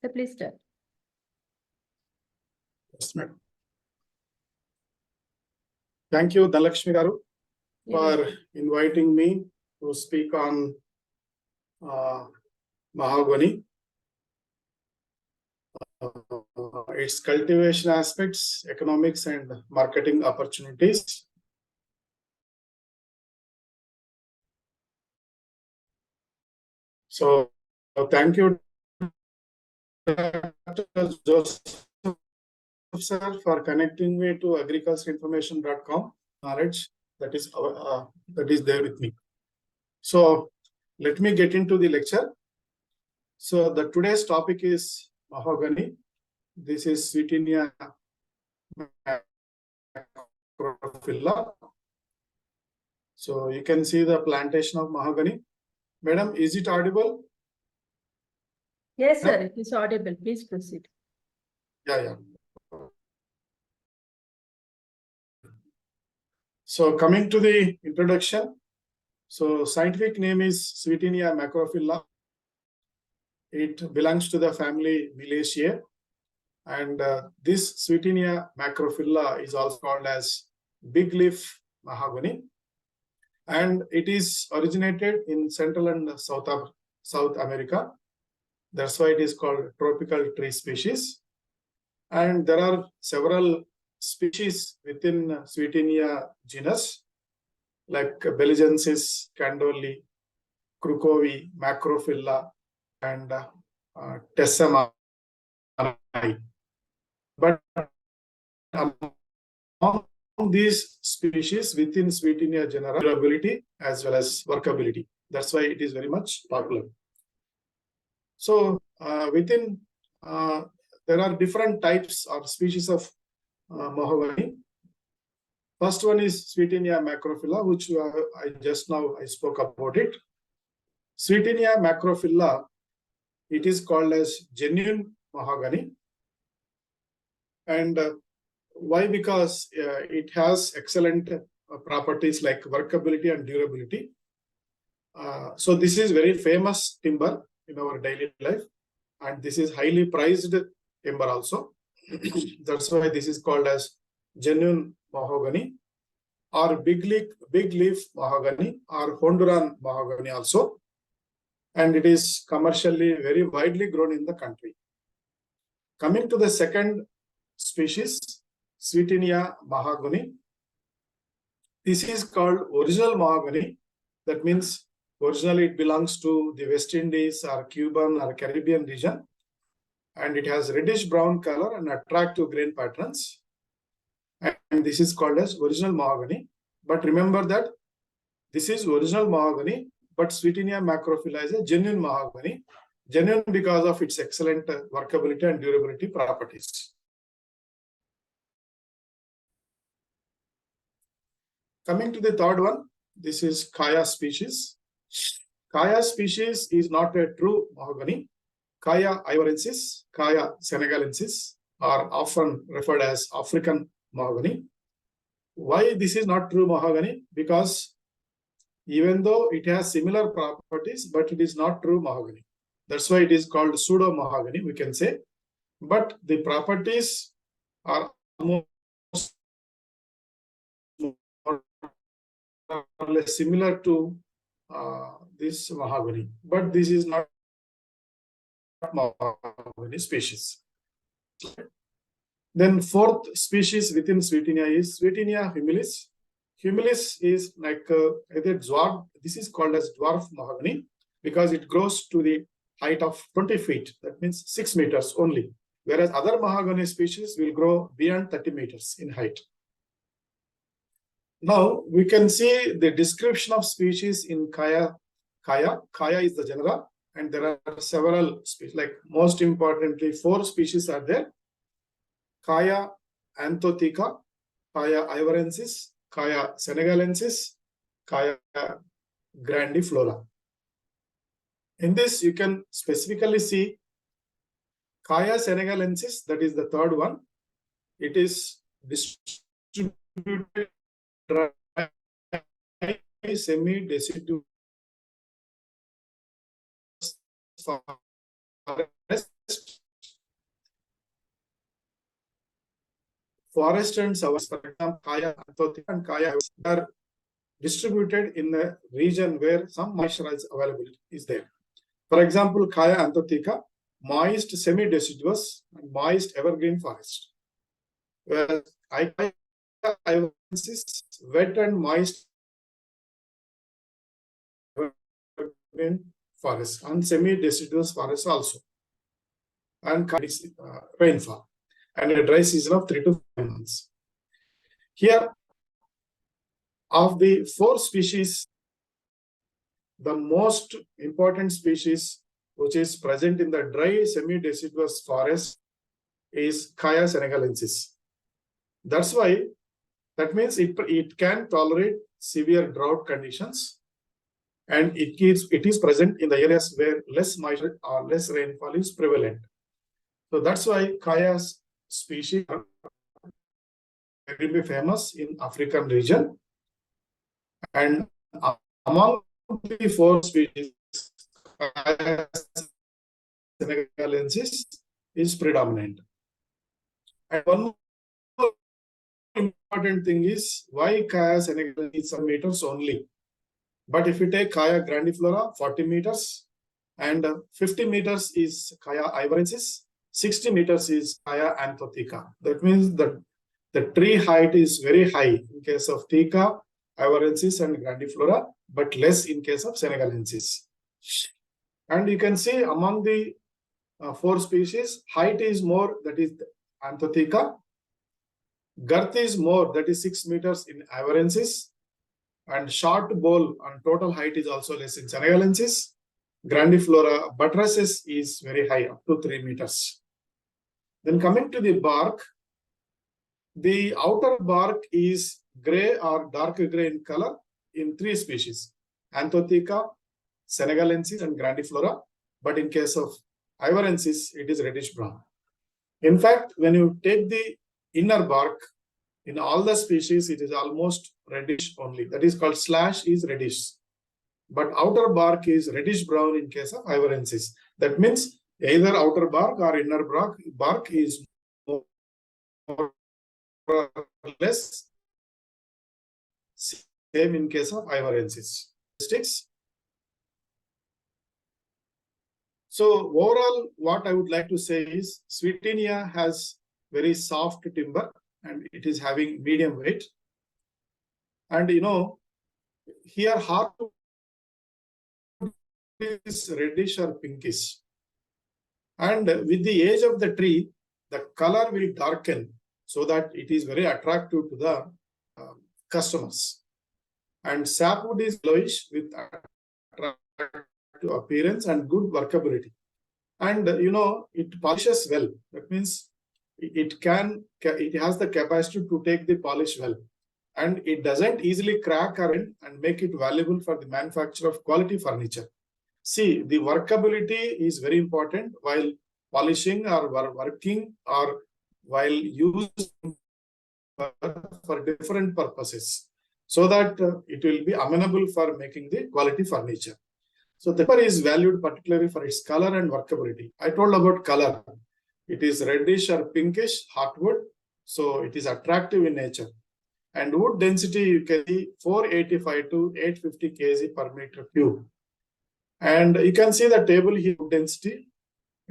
So please start. Yes, madam. Thank you, Dhalakshmi Garu, for inviting me to speak on mahogany, its cultivation aspects, economics, and marketing opportunities. So, thank you, Dr. Joseph sir, for connecting me to agricultureinformation.com knowledge that is there with me. So let me get into the lecture. So today's topic is mahogany. This is Sweetenia macrophylla. So you can see the plantation of mahogany. Madam, is it audible? Yes, sir. It is audible. Please proceed. Yeah. So coming to the introduction. So scientific name is Sweetenia macrophylla. It belongs to the family Milaceae. And this Sweetenia macrophylla is also called as big leaf mahogany. And it is originated in Central and South America. That's why it is called tropical tree species. And there are several species within Sweetenia genus, like Beligensis, Candoli, Krukovi, Macrophylla, and Tessamai. But among these species within Sweetenia genera, durability as well as workability. That's why it is very much popular. So there are different types or species of mahogany. First one is Sweetenia macrophylla, which I spoke about it. Sweetenia macrophylla, it is called as genuine mahogany. And why? Because it has excellent properties like workability and durability. So this is very famous timber in our daily life. And this is highly prized timber also. That's why this is called as genuine mahogany, or big leaf mahogany, or Honduran mahogany also. And it is commercially very widely grown in the country. Coming to the second species, Sweetenia mahogany. This is called original mahogany. That means originally it belongs to the West Indies or Cuban or Caribbean region. And it has reddish brown color and attractive grain patterns. And this is called as original mahogany. But remember that this is original mahogany, but Sweetenia macrophylla is a genuine mahogany. Genuine because of its excellent workability and durability properties. Coming to the third one, this is Kaya species. Kaya species is not a true mahogany. Kaya ivorensis, Kaya senegalensis are often referred as African mahogany. Why this is not true mahogany? Because even though it has similar properties, but it is not true mahogany. That's why it is called pseudo mahogany, we can say. But the properties are almost similar to this mahogany, but this is not mahogany species. Then fourth species within Sweetenia is Sweetenia humilis. Humilis is like either dwarf. This is called as dwarf mahogany because it grows to the height of 20 feet. That means 6 meters only. Whereas other mahogany species will grow beyond 30 meters in height. Now we can see the description of species in Kaya. Kaya is the genera, and there are several species. Like most importantly, 4 species are there: Kaya anthotheca, Kaya ivorensis, Kaya senegalensis, Kaya grandiflora. In this, you can specifically see Kaya senegalensis, that is the third one. It is distributed dry, semi-deciduous forest forest and savannah, for example, Kaya Anthotika and Kaya are distributed in a region where some moisture is available is there. For example, Kaya Anthotika, moist semi-deciduous and moist evergreen forest. Whereas Kaya is wet and moist evergreen forest and semi-deciduous forest also. And rainfall and a dry season of 3 to 5 months. Here, of the 4 species, the most important species which is present in the dry semi-deciduous forest is Kaya senegalensis. That's why, that means it can tolerate severe drought conditions, and it is present in the areas where less moisture or less rainfall is prevalent. So that's why Kaya's species are very famous in African region. And among the 4 species, Kaya senegalensis is predominant. And one more important thing is why Kaya senegalensis is some meters only. But if you take Kaya grandiflora, 40 meters, and 50 meters is Kaya ivorensis, 60 meters is Kaya anthotheca. That means that the tree height is very high in case of theca, ivorensis, and grandiflora, but less in case of senegalensis. And you can see among the 4 species, height is more, that is anthotheca. Girth is more, that is 6 meters in ivorensis. And short bole and total height is also less in senegalensis. Grandiflora buttresses is very high, up to 3 meters. Then coming to the bark, the outer bark is gray or dark gray in color in 3 species: anthotheca, senegalensis, and grandiflora. But in case of ivorensis, it is reddish brown. In fact, when you take the inner bark, in all the species, it is almost reddish only. That is called slash is reddish. But outer bark is reddish brown in case of ivorensis. That means either outer bark or inner bark is more or less same in case of ivorensis. So overall, what I would like to say is Sweetenia has very soft timber and it is having medium weight. And here hardwood is reddish or pinkish. And with the age of the tree, the color will darken so that it is very attractive to the customers. And sapwood is yellowish with attractive appearance and good workability. And it polishes well. That means it has the capacity to take the polish well. And it doesn't easily crack or bend and make it valuable for the manufacture of quality furniture. See, the workability is very important while polishing or working or while using for different purposes, so that it will be amenable for making the quality furniture. So the timber is valued particularly for its color and workability. I told about color. It is reddish or pinkish hardwood, so it is attractive in nature. And wood density, you can see 485 to 850 kg per meter cube. And you can see the table here, wood density.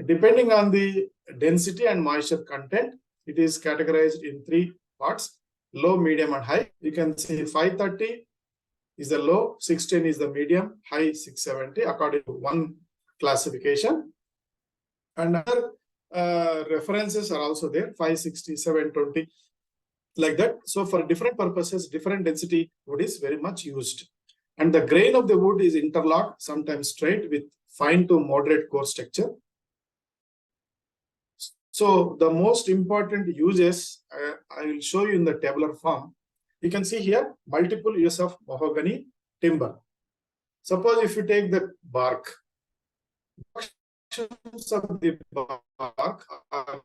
Depending on the density and moisture content, it is categorized in 3 parts: low, medium, and high. You can see 530 is the low, 610 is the medium, high 670 according to one classification. And other references are also there, 560, 720, like that. So for different purposes, different density wood is very much used. And the grain of the wood is interlocked, sometimes straight with fine to moderate coarse texture. So the most important uses, I will show you in the tabular form. You can see here multiple use of mahogany timber. Suppose if you take the bark, portions of the bark are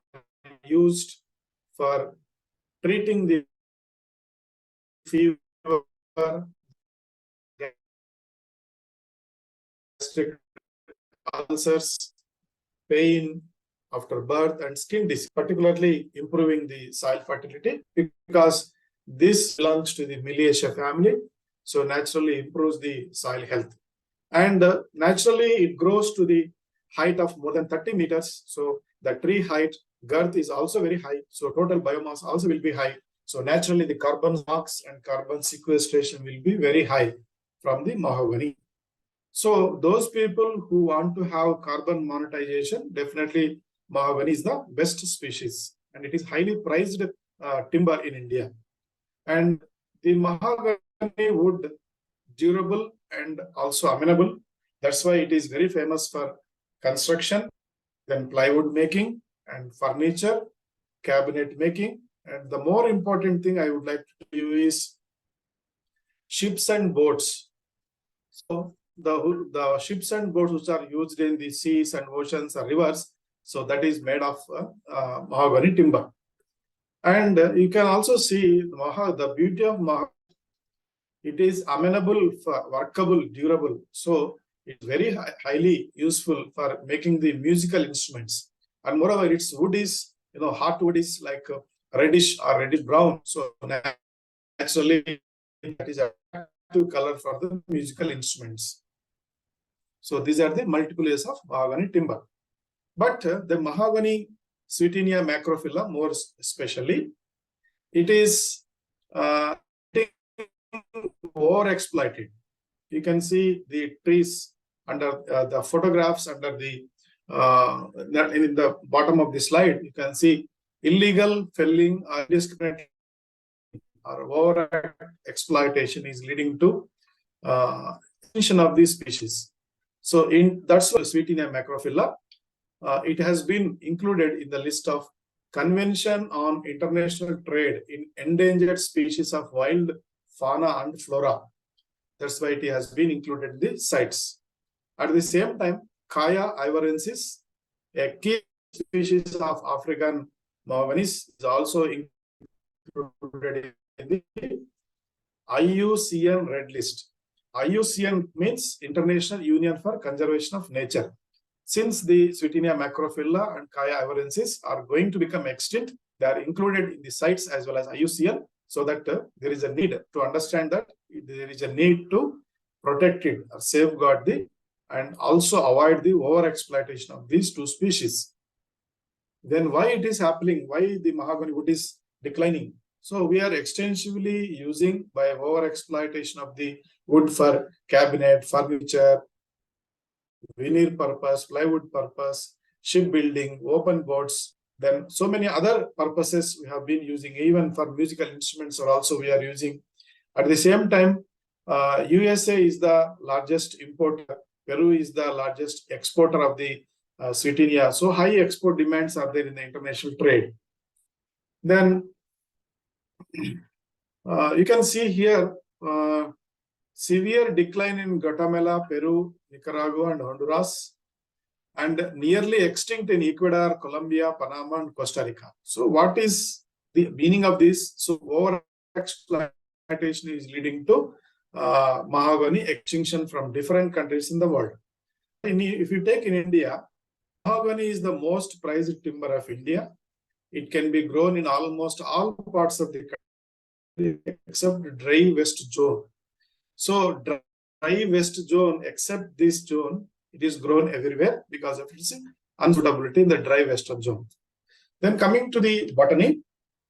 used for treating the fever, gastric ulcers, pain, after birth and skin disease, particularly improving the soil fertility, because this belongs to the Miliaceae family. So naturally improves the soil health. And naturally it grows to the height of more than 30 meters. So the tree height girth is also very high. So total biomass also will be high. So naturally the carbon stocks and carbon sequestration will be very high from the mahogany. So those people who want to have carbon monetization, definitely mahogany is the best species, and it is highly prized timber in India. And the mahogany wood, durable and also amenable. That's why it is very famous for construction, then plywood making and furniture, cabinet making. And the more important thing I would like to tell you is ships and boats. So the ships and boats which are used in the seas and oceans or rivers, so that is made of mahogany timber. And you can also see the beauty of mahogany. It is amenable, for workable, durable. So it's very highly useful for making the musical instruments. And moreover, its wood is, hardwood is like reddish or reddish brown. So naturally, that is a attractive color for the musical instruments. So these are the multiple layers of mahogany timber. But the mahogany Swietenia macrophylla, more especially, it is overexploited. You can see the trees under the photographs under the in the bottom of the slide. You can see illegal felling or indiscriminate or over exploitation is leading to extinction of these species. So that's why Swietenia macrophylla, it has been included in the list of Convention on International Trade in Endangered Species of Wild Fauna and Flora. That's why it has been included in the sites. At the same time, Kaya ivorensis, a key species of African mahogany, is also included in the IUCN Red List. IUCN means International Union for Conservation of Nature. Since the Swietenia macrophylla and Kaya ivorensis are going to become extinct, they are included in the sites as well as IUCN, so that there is a need to understand that there is a need to protect it or safeguard and also avoid the over exploitation of these two species. Then why it is happening? Why the mahogany wood is declining? So we are extensively using by over exploitation of the wood for cabinet, furniture, veneer purpose, plywood purpose, shipbuilding, open boards. Then so many other purposes we have been using, even for musical instruments or also we are using. At the same time, USA is the largest importer. Peru is the largest exporter of the Swietenia. So high export demands are there in the international trade. Then you can see here severe decline in Guatemala, Peru, Nicaragua, and Honduras, and nearly extinct in Ecuador, Colombia, Panama, and Costa Rica. So what is the meaning of this? So over exploitation is leading to mahogany extinction from different countries in the world. If you take in India, mahogany is the most prized timber of India. It can be grown in almost all parts of the country except dry west zone. So dry west zone, except this zone, it is grown everywhere because of its unsuitability in the dry western zone. Then coming to the botany.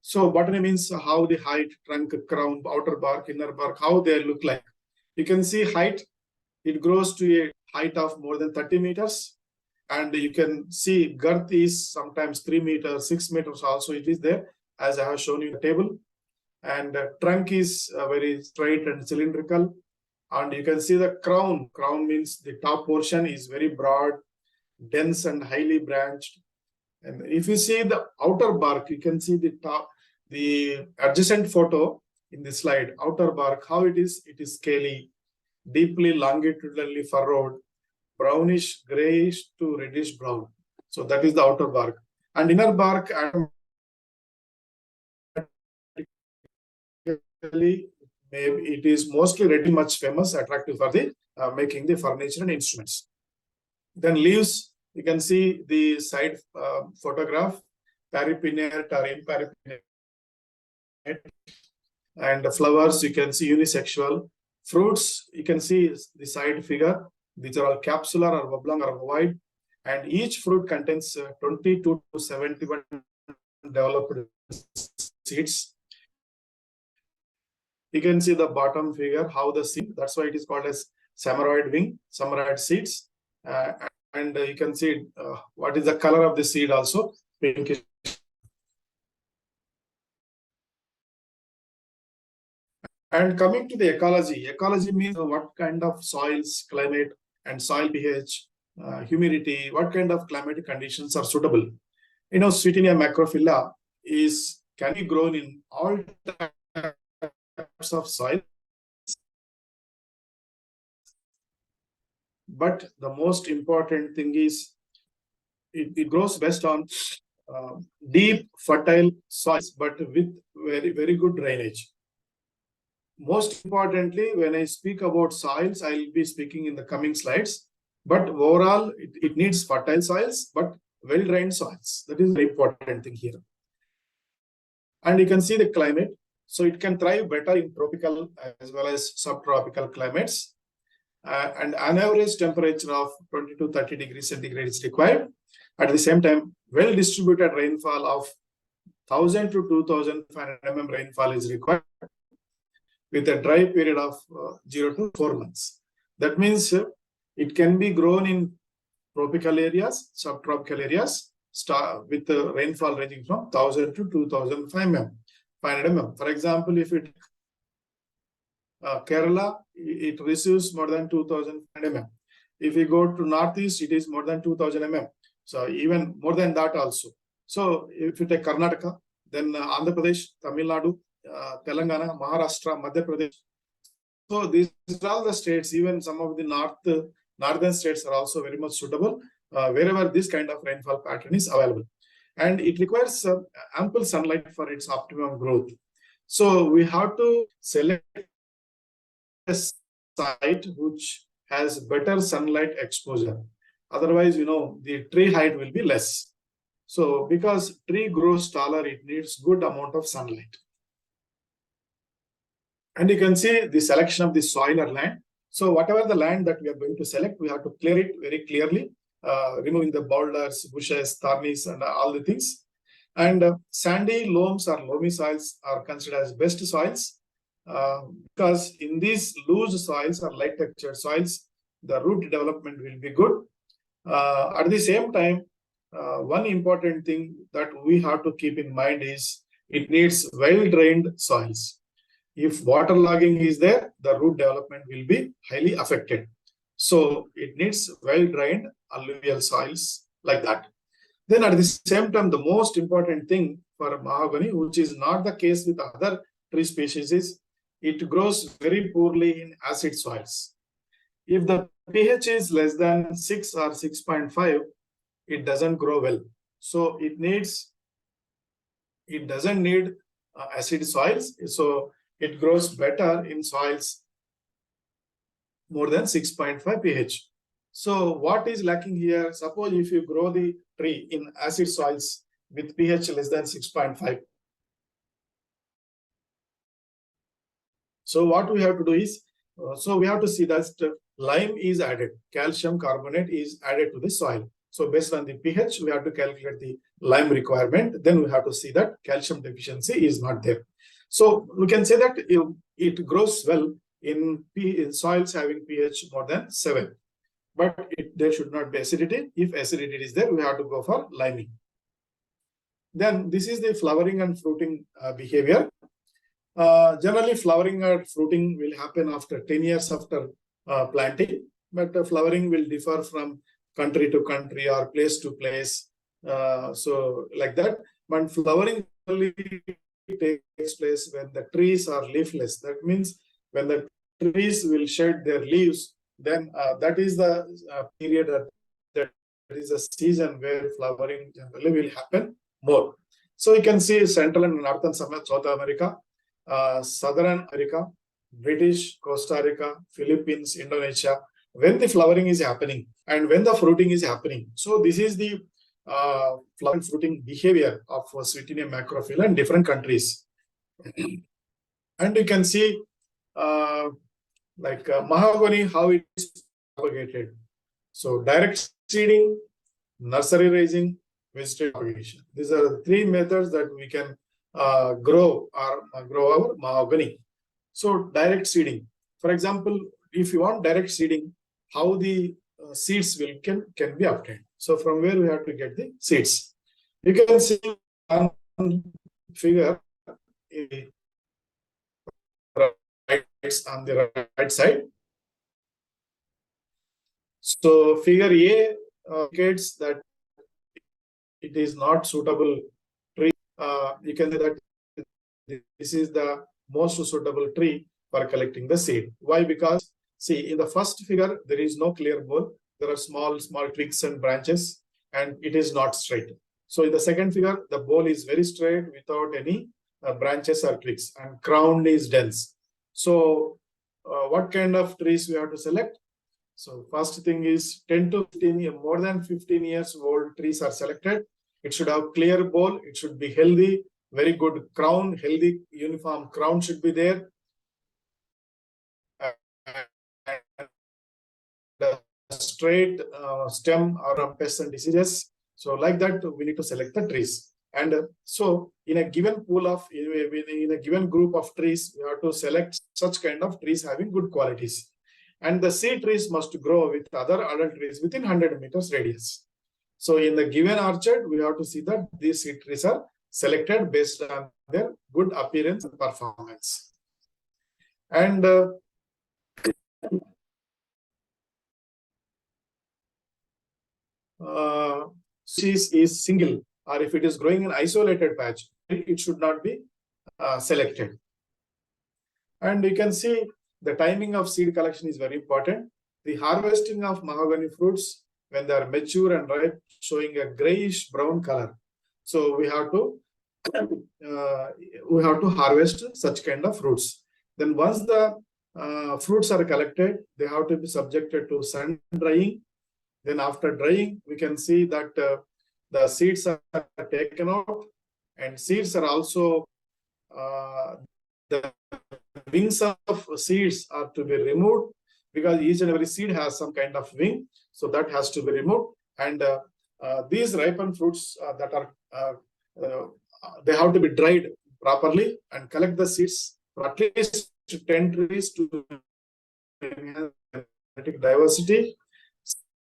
So botany means how the height, trunk, crown, outer bark, inner bark, how they look like. You can see height, it grows to a height of more than 30 meters. And you can see girth is sometimes 3 meters, 6 meters also it is there, as I have shown you in the table. And trunk is very straight and cylindrical. And you can see the crown. Crown means the top portion is very broad, dense and highly branched. And if you see the outer bark, you can see the adjacent photo in the slide. Outer bark, how it is scaly, deeply longitudinally furrowed, brownish, grayish to reddish brown. So that is the outer bark. And inner bark, maybe it is mostly red, much famous, attractive for the making the furniture and instruments. Then leaves, You can see the side photograph, peripinnate or imperipinnate. And the flowers, you can see unisexual. Fruits, you can see the side figure. These are all capsular or oblong or ovoid. And each fruit contains 22 to 71 developed seeds. You can see the bottom figure, how the seed, that's why it is called as samaroid wing, samaroid seeds. And you can see what is the color of the seed also, pinkish. And coming to the ecology means what kind of soils, climate, and soil pH, humidity, what kind of climatic conditions are suitable. You know, Sweetenia macrophylla can be grown in all types of soil. But the most important thing is it grows best on deep, fertile soils, but with very, very good drainage. Most importantly, when I speak about soils, I'll be speaking in the coming slides. But overall, it needs fertile soils, but well-drained soils. That is the important thing here. And you can see the climate. So it can thrive better in tropical as well as subtropical climates. And an average temperature of 20 to 30 degrees centigrade is required. At the same time, well-distributed rainfall of 1000 to 2500 mm rainfall is required, with a dry period of 0 to 4 months. That means it can be grown in tropical areas, subtropical areas, with the rainfall ranging from 1000 to 2500 mm. For example, if it Kerala, it receives more than 2000 mm. If we go to Northeast, it is more than 2000 mm. So even more than that also. So if you take Karnataka, then Andhra Pradesh, Tamil Nadu, Telangana, Maharashtra, Madhya Pradesh. So these are all the states, even some of the northern states are also very much suitable wherever this kind of rainfall pattern is available. And it requires ample sunlight for its optimum growth. So we have to select a site which has better sunlight exposure. Otherwise, you know, the tree height will be less. So because tree grows taller, it needs good amount of sunlight. And you can see the selection of the soil or land. So whatever the land that we are going to select, we have to clear it very clearly, removing the boulders, bushes, thornies, and all the things. And sandy loams or loamy soils are considered as best soils because in these loose soils or light textured soils, the root development will be good. At the same time, one important thing that we have to keep in mind is it needs well-drained soils. If waterlogging is there, the root development will be highly affected. So it needs well-drained alluvial soils like that. Then at the same time, the most important thing for mahogany, which is not the case with other tree species, is it grows very poorly in acid soils. If the pH is less than 6 or 6.5, it doesn't grow well. So it doesn't need acid soils. So it grows better in soils more than 6.5 pH. So what is lacking here? Suppose if you grow the tree in acid soils with pH less than 6.5. So what we have to do is, we have to see that lime is added, calcium carbonate is added to the soil. So based on the pH, we have to calculate the lime requirement. Then we have to see that calcium deficiency is not there. So we can say that it grows well in soils having pH more than 7. But there should not be acidity. If acidity is there, we have to go for liming. Then this is the flowering and fruiting behavior. Generally, flowering or fruiting will happen after 10 years after planting. But flowering will differ from country to country or place to place. So like that. But flowering only takes place when the trees are leafless. That means when the trees will shed their leaves, then that is the period that is a season where flowering generally will happen more. So you can see Central and Northern South America, Southern America, British, Costa Rica, Philippines, Indonesia, when the flowering is happening and when the fruiting is happening. So this is the flower fruiting behavior of Sweetenia macrophylla in different countries. And you can see mahogany, how it is propagated. So direct seeding, nursery raising, vegetable propagation. These are the three methods that we can grow our mahogany. So direct seeding. For example, if you want direct seeding, how the seeds can be obtained. So from where we have to get the seeds. You can see one figure on the right side. So figure A indicates that it is not suitable tree. You can say that this is the most suitable tree for collecting the seed. Why? Because see, in the first figure, there is no clear bowl. There are small twigs and branches, and it is not straight. So in the second figure, the bowl is very straight without any branches or twigs, and crown is dense. So what kind of trees we have to select? So first thing is 10 to 15 years, more than 15 years old trees are selected. It should have clear bowl. It should be healthy, very good crown, healthy uniform crown should be there. Straight stem or pests and diseases. So like that, we need to select the trees. And so in a given pool of, in a given group of trees, we have to select such kind of trees having good qualities. And the seed trees must grow with other adult trees within 100 meters radius. So in the given orchard, we have to see that these seed trees are selected based on their good appearance and performance. And is single, or if it is growing in isolated patch, it should not be selected. And you can see the timing of seed collection is very important. The harvesting of mahogany fruits when they are mature and ripe, showing a grayish brown color. So we have to harvest such kind of fruits. Then once the fruits are collected, they have to be subjected to sun drying. Then after drying, we can see that the seeds are taken out, and seeds are also the wings of seeds are to be removed, because each and every seed has some kind of wing, so that has to be removed. And these ripened fruits that are they have to be dried properly and collect the seeds for at least 10 trees to genetic diversity.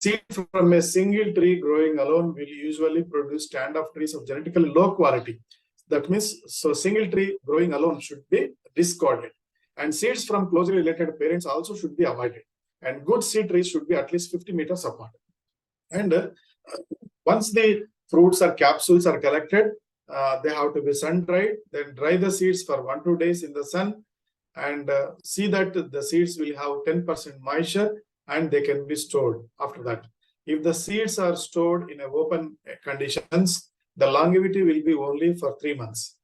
Seed from a single tree growing alone will usually produce stand of trees of genetically low quality. That means, so single tree growing alone should be discarded. And seeds from closely related parents also should be avoided. And good seed trees should be at least 50 meters apart. And once the fruits or capsules are collected, they have to be sun dried. Then dry the seeds for 1 to 2 days in the sun, and see that the seeds will have 10% moisture, and they can be stored after that. If the seeds are stored in open conditions, the longevity will be only for 3 months.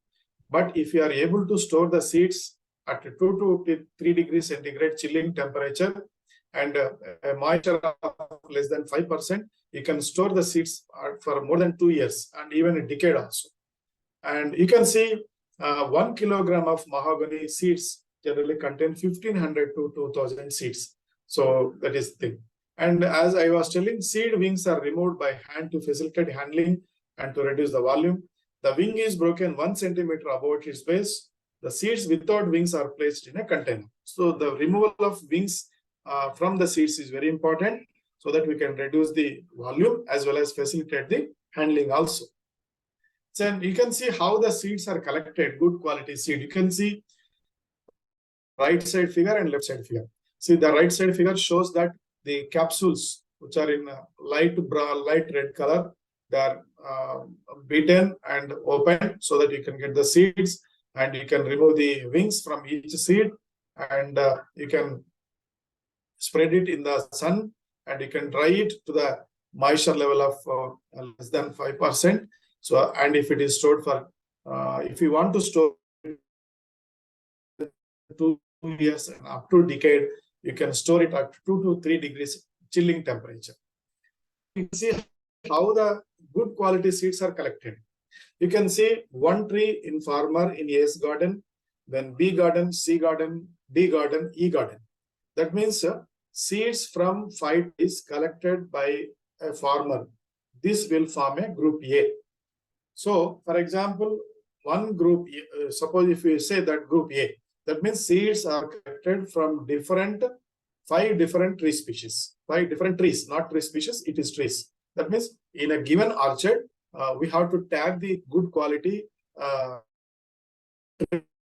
But if you are able to store the seeds at 2 to 3 degrees centigrade chilling temperature and a moisture of less than 5%, you can store the seeds for more than 2 years and even a decade also. And you can see 1 kilogram of mahogany seeds generally contain 1500 to 2000 seeds. So that is the thing. And as I was telling, seed wings are removed by hand to facilitate handling and to reduce the volume. The wing is broken 1 centimeter above its base. The seeds without wings are placed in a container. So the removal of wings from the seeds is very important, so that we can reduce the volume as well as facilitate the handling also. So you can see how the seeds are collected, good quality seed. You can see right side figure and left side figure. See, the right side figure shows that the capsules, which are in light red color, they are beaten and opened so that you can get the seeds, and you can remove the wings from each seed, and you can spread it in the sun, and you can dry it to the moisture level of less than 5%. So, and if it is stored for, if you want to store 2 years and up to a decade, you can store it at 2 to 3 degrees chilling temperature. You can see how the good quality seeds are collected. You can see one tree in farmer in A's garden, then B garden, C garden, D garden, E garden. That means seeds from 5 trees collected by a farmer. This will form a group A. So, for example, one group, suppose if we say that group A, that means seeds are collected from 5 different tree species, 5 different trees, not tree species, it is trees. That means in a given orchard, we have to tag the good quality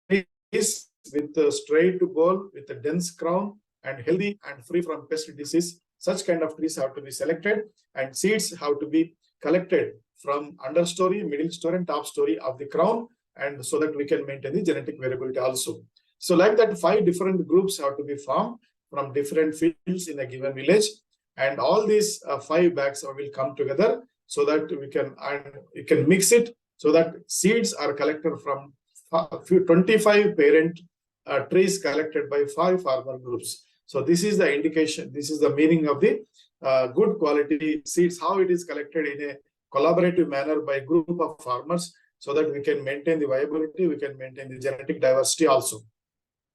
trees with a straight bole, with a dense crown, and healthy and free from pest disease. Such kind of trees have to be selected, and seeds have to be collected from understory, middle story, and top story of the crown, and so that we can maintain the genetic variability also. So like that, 5 different groups have to be formed from different fields in a given village, and all these 5 bags will come together so that we can mix it so that seeds are collected from 25 parent trees collected by 5 farmer groups. So this is the indication, this is the meaning of the good quality seeds, how it is collected in a collaborative manner by group of farmers, so that we can maintain the viability, we can maintain the genetic diversity also,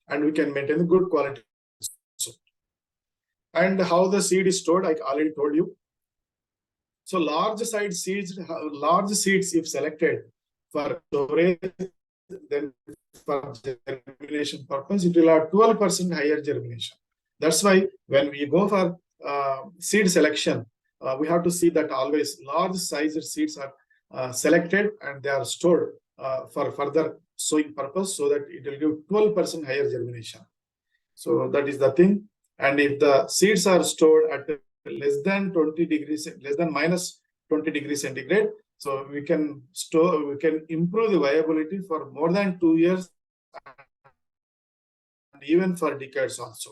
and we can maintain the good quality also. And how the seed is stored, I already told you. So large seeds, if selected for storage, then for germination purpose, it will have 12% higher germination. That's why when we go for seed selection, we have to see that always large sized seeds are selected and they are stored for further sowing purpose, so that it will give 12% higher germination. So that is the thing. And if the seeds are stored at less than minus 20 degrees centigrade, so we can improve the viability for more than 2 years and even for decades also.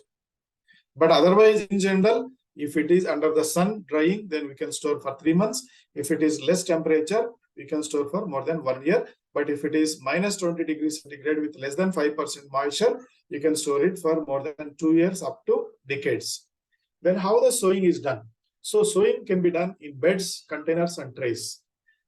But otherwise, in general, if it is under the sun drying, then we can store for 3 months. If it is less temperature, we can store for more than 1 year. But if it is minus 20 degrees centigrade with less than 5% moisture, you can store it for more than 2 years up to decades. Then how the sowing is done? So sowing can be done in beds, containers, and trays.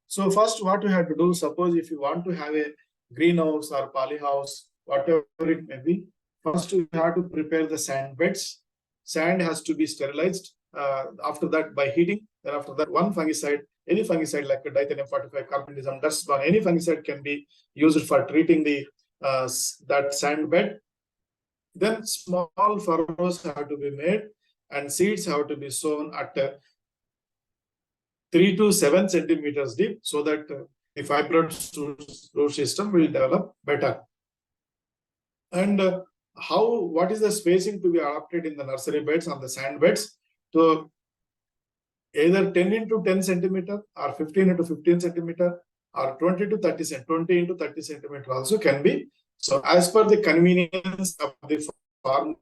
So first, what you have to do, suppose if you want to have a greenhouse or polyhouse, whatever it may be, first you have to prepare the sand beds. Sand has to be sterilized. After that, by heating. Then after that, one fungicide, any fungicide like dithenium 45, carbendazim, dust bound, any fungicide can be used for treating the that sand bed. Then small furrows have to be made, and seeds have to be sown at 3 to 7 centimeters deep, so that the fibrous root system will develop better. And what is the spacing to be adopted in the nursery beds on the sand beds? So either 10 into 10 centimeter or 15 into 15 centimeter or 20 to 30 into 30 centimeter also can be. So as per the convenience of the farmer,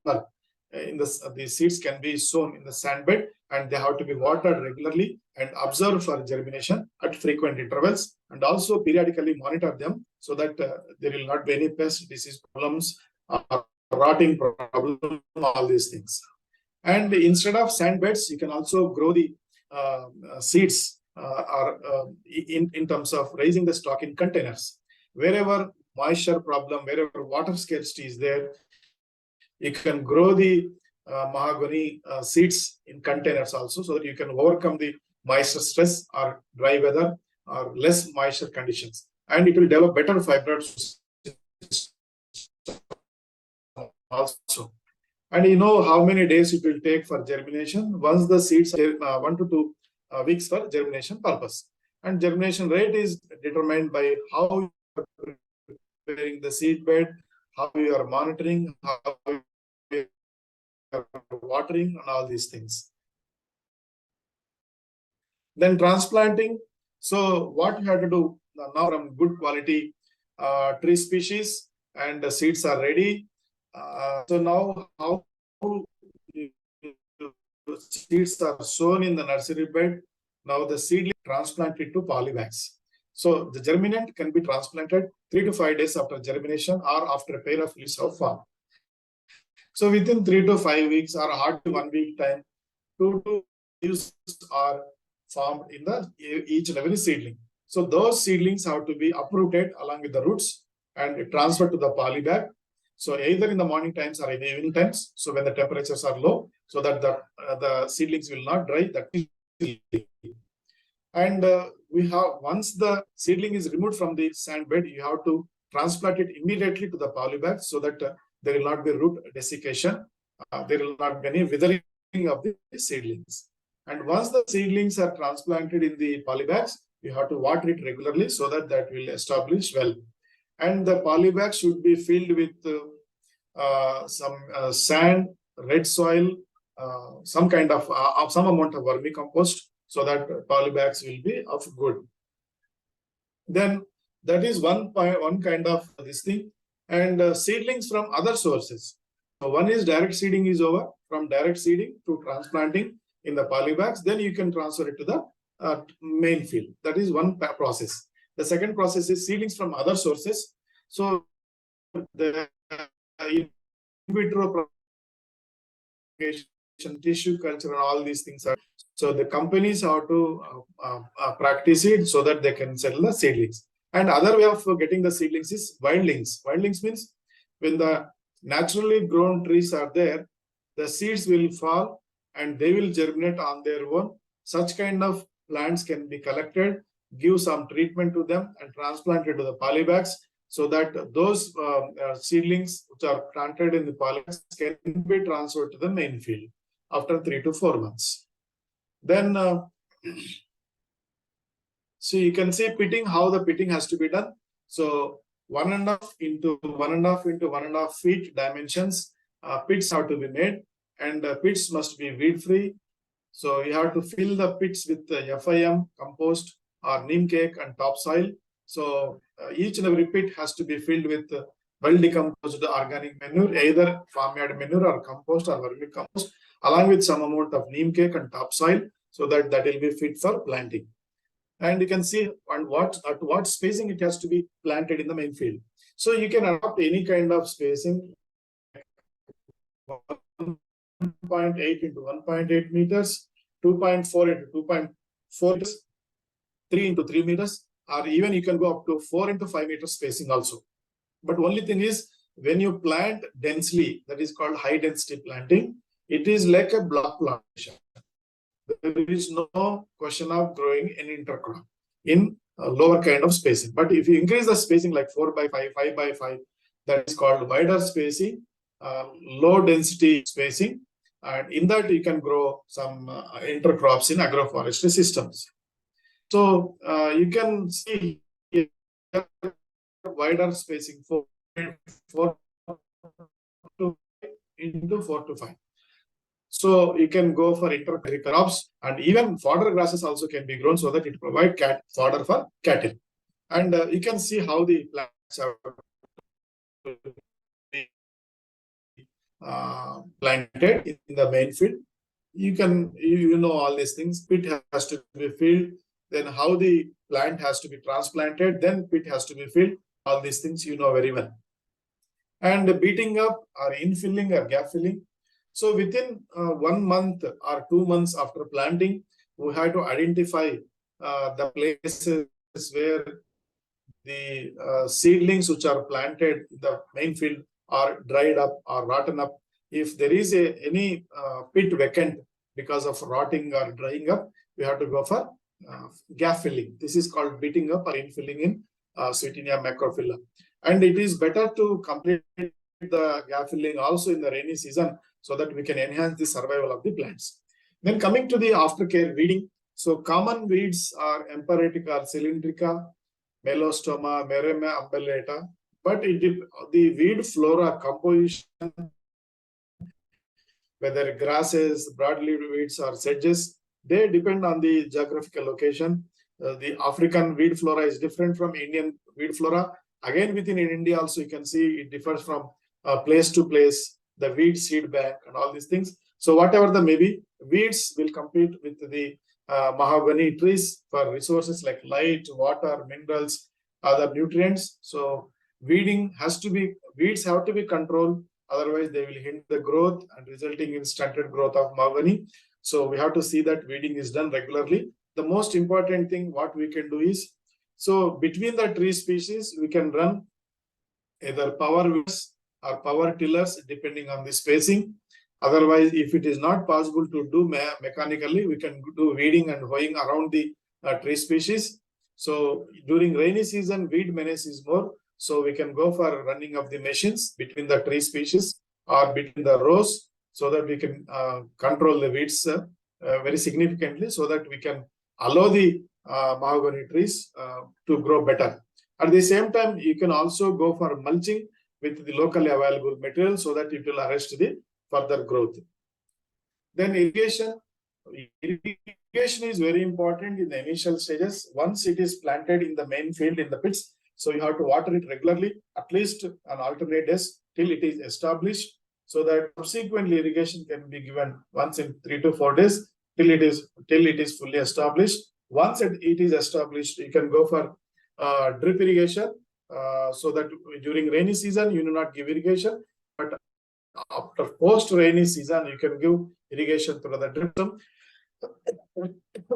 the seeds can be sown in the sand bed, and they have to be watered regularly and observed for germination at frequent intervals, and also periodically monitor them so that there will not be any pest disease problems, rotting problem, all these things. And instead of sand beds, you can also grow the seeds in terms of raising the stock in containers. Wherever moisture problem, wherever water scarcity is there, you can grow the mahogany seeds in containers also, so that you can overcome the moisture stress or dry weather or less moisture conditions, and it will develop better fibrous also. And you know how many days it will take for germination? Once the seeds are 1 to 2 weeks for germination purpose. And germination rate is determined by how you are preparing the seed bed, how you are monitoring, how you are watering, and all these things. Then transplanting. So what you have to do now, from good quality tree species, and the seeds are ready. So now how seeds are sown in the nursery bed. Now the seedling transplanted to polybags. So the germinant can be transplanted 3 to 5 days after germination or after a pair of leaves have formed. So within 3 to 5 weeks or hardly 1 week time, 2 leaves are formed in the each and every seedling. So those seedlings have to be uprooted along with the roots and transferred to the poly bag. So either in the morning times or in the evening times. So when the temperatures are low, so that the seedlings will not dry. That and we have, once the seedling is removed from the sand bed, you have to transplant it immediately to the poly bag so that there will not be root desiccation. There will not be any withering of the seedlings. And once the seedlings are transplanted in the poly bags, you have to water it regularly so that that will establish well. And the poly bag should be filled with some sand, red soil, some kind of some amount of vermicompost, so that poly bags will be of good. Then that is one kind of this thing. And seedlings from other sources. So one is direct seeding is over. From direct seeding to transplanting in the poly bags, then you can transfer it to the main field. That is one process. The second process is seedlings from other sources. So the in vitro propagation, tissue culture, and all these things are. So the companies have to practice it so that they can sell the seedlings. And other way of getting the seedlings is wildlings. Wildlings means when the naturally grown trees are there, the seeds will fall and they will germinate on their own. Such kind of plants can be collected, give some treatment to them, and transplanted to the poly bags, so that those seedlings which are planted in the poly bags can be transferred to the main field after 3 to 4 months. Then, so you can see pitting, how the pitting has to be done. So 1.5 into 1.5 into 1.5 feet dimensions, pits have to be made, and pits must be weed free. So you have to fill the pits with FIM, compost, or neem cake and topsoil. So each and every pit has to be filled with well decomposed organic manure, either farmyard manure or compost or vermicompost, along with some amount of neem cake and topsoil, so that will be fit for planting. And you can see at what spacing it has to be planted in the main field. So you can adopt any kind of spacing, 1.8 into 1.8 meters, 2.4 into 2.4 meters, 3 into 3 meters, or even you can go up to 4 into 5 meters spacing also. But only thing is, when you plant densely, that is called high density planting, it is like a block plantation. There is no question of growing an intercrop in a lower kind of spacing. But if you increase the spacing like 4 by 5, 5 by 5, that is called wider spacing, low density spacing. And in that you can grow some intercrops in agroforestry systems. So you can see here, wider spacing 4 into 4 to 5. So you can go for intercrops, and even fodder grasses also can be grown so that it provides fodder for cattle. And you can see how the plants are planted in the main field. You know all these things. Pit has to be filled, then how the plant has to be transplanted, then pit has to be filled. All these things you know very well. And beating up or infilling or gap filling. So within 1 month or 2 months after planting, we have to identify the places where the seedlings which are planted in the main field are dried up or rotten up. If there is any pit vacant because of rotting or drying up, we have to go for gap filling. This is called beating up or infilling in Sweetenia macrophylla. And it is better to complete the gap filling also in the rainy season, so that we can enhance the survival of the plants. Then coming to the aftercare weeding. So common weeds are Emperitica, Cylindrica, Melostoma, Merema umbellata. But the weed flora composition, whether grasses, broadleaf weeds, or sedges, they depend on the geographical location. The African weed flora is different from Indian weed flora. Again, within India also, you can see it differs from place to place, the weed seed bank and all these things. So whatever the maybe, weeds will compete with the mahogany trees for resources like light, water, minerals, other nutrients. So weeds have to be controlled Otherwise, they will hinder the growth and resulting in stunted growth of mahogany. So we have to see that weeding is done regularly. The most important thing what we can do is, so between the tree species, we can run either power weeders or power tillers depending on the spacing. Otherwise, if it is not possible to do mechanically, we can do weeding and hoeing around the tree species. So during rainy season, weed menace is more. So we can go for running of the machines between the tree species or between the rows, so that we can control the weeds very significantly, so that we can allow the mahogany trees to grow better. At the same time, you can also go for mulching with the locally available material, so that it will arrest the further growth. Then irrigation. Irrigation is very important in the initial stages. Once it is planted in the main field in the pits, so you have to water it regularly, at least on alternate days till it is established, so that subsequently irrigation can be given once in 3 to 4 days till it is fully established. Once it is established, you can go for drip irrigation, so that during rainy season you do not give irrigation, but after post rainy season you can give irrigation through the drip system.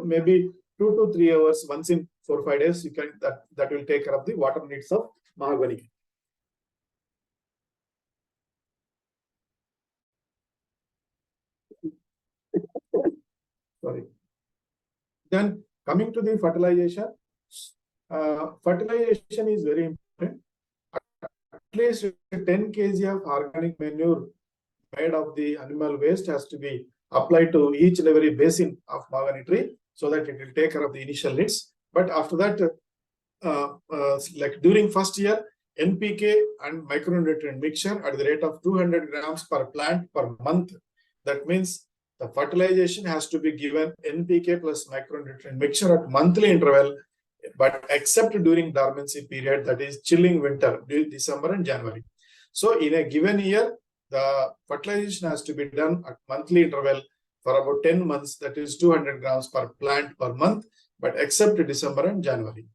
Maybe 2 to 3 hours once in 4 or 5 days, you can that will take care of the water needs of mahogany. Sorry. Then coming to the fertilization. Fertilization is very important. At least 10 kg of organic manure made of the animal waste has to be applied to each and every basin of mahogany tree, so that it will take care of the initial needs. But after that, like during first year, NPK and micronutrient mixture at the rate of 200 grams per plant per month. That means the fertilization has to be given NPK plus micronutrient mixture at monthly interval, but except during dormancy period, that is chilling winter, December and January. So in a given year, the fertilization has to be done at monthly interval for about 10 months, that is 200 grams per plant per month, but except December and January.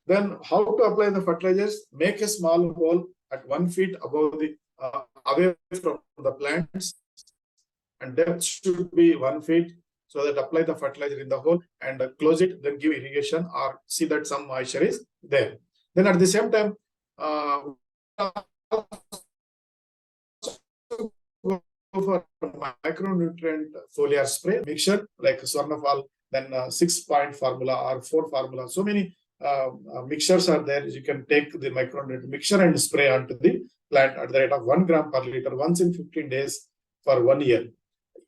Then how to apply the fertilizers? Make a small hole at 1 feet above the away from the plants, and depth should be 1 feet, so that apply the fertilizer in the hole and close it, then give irrigation or see that some moisture is there. Then at the same time, go for micronutrient foliar spray mixture like Swarnafal, then 6-point formula or 4 formula. So many mixtures are there. You can take the micronutrient mixture and spray onto the plant at the rate of 1 gram per liter once in 15 days for 1 year.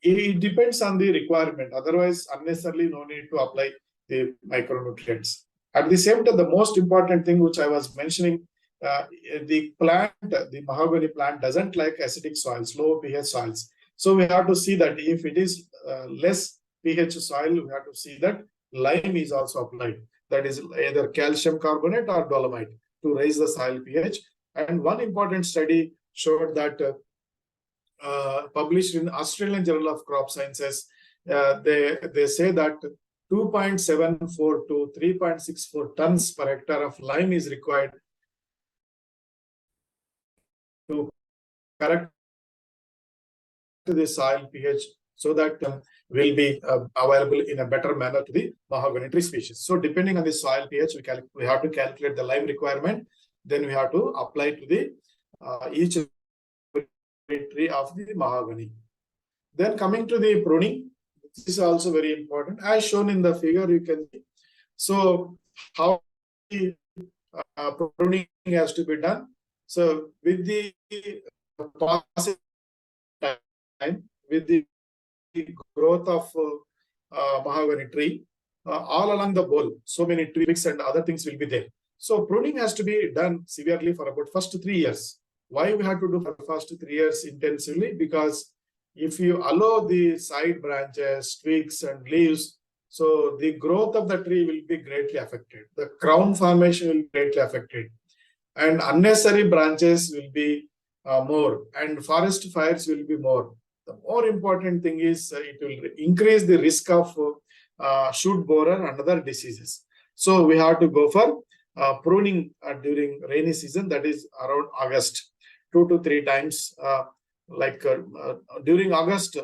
It depends on the requirement. Otherwise, unnecessarily no need to apply the micronutrients. At the same time, the most important thing which I was mentioning, the mahogany plant doesn't like acidic soils, low pH soils. So we have to see that if it is less pH soil, we have to see that lime is also applied. That is either calcium carbonate or dolomite to raise the soil pH. And one important study showed that published in Australian Journal of Crop Sciences, they say that 2.74 to 3.64 tons per hectare of lime is required to correct the soil pH, so that will be available in a better manner to the mahogany tree species. So depending on the soil pH, we have to calculate the lime requirement. Then we have to apply to the each tree of the mahogany. Then coming to the pruning, this is also very important. As shown in the figure, you can see. So how the pruning has to be done. So with the passing time, with the growth of mahogany tree, all along the bole, so many twigs and other things will be there. So pruning has to be done severely for about first 3 years. Why we have to do for the first 3 years intensively? Because if you allow the side branches, twigs and leaves, so the growth of the tree will be greatly affected. The crown formation will be greatly affected. And unnecessary branches will be more, and forest fires will be more. The more important thing is it will increase the risk of shoot borer and other diseases. So we have to go for pruning during rainy season, that is around August, 2 to 3 times like during August,